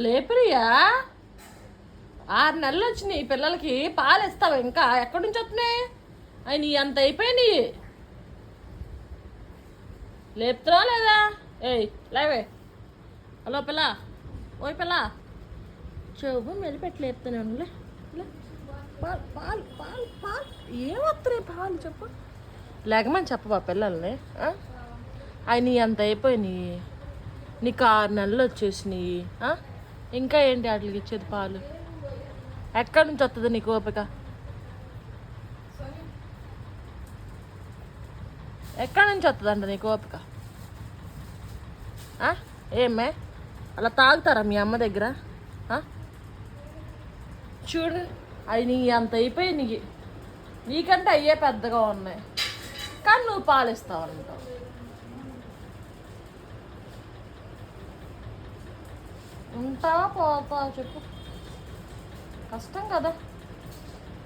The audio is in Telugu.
లేపురియా 6 నెలలు వచ్చినాయి పిల్లలకి పాలు ఇస్తావు ఇంకా ఎక్కడి నుంచి వస్తున్నాయి అవి నీ అంత అయిపోయినాయి లేపుతున్నావా లేదా ఏయ్ లేవే హలో పిల్ల ఓయ్ పిల్ల చెవు మెలిపెట్టి లేపుతానే ఉండలే పాలు పాలు పాలు పాలు ఏమొస్తున్నాయి పాలు చెప్పు లేకమని చెప్పవా పిల్లల్ని అవి నీ అంత అయిపోయినాయి నీకు 6 నెలలు వచ్చేసినాయి ఇంకా ఏంటి వాటికి ఇచ్చేది పాలు ఎక్కడి నుంచి వస్తుంది నీకు ఓపిక ఎక్కడి నుంచి వస్తుందంట నీకు ఓపిక ఏమే అలా తాగుతారా మీ అమ్మ దగ్గర చూడు అవి నీ అంత అయిపోయి నీకంటే అయ్యే పెద్దగా ఉన్నాయి కానీ నువ్వు పాలిస్తావు అంటావు ఉంటావా పోతావా చెప్పు కష్టం కదా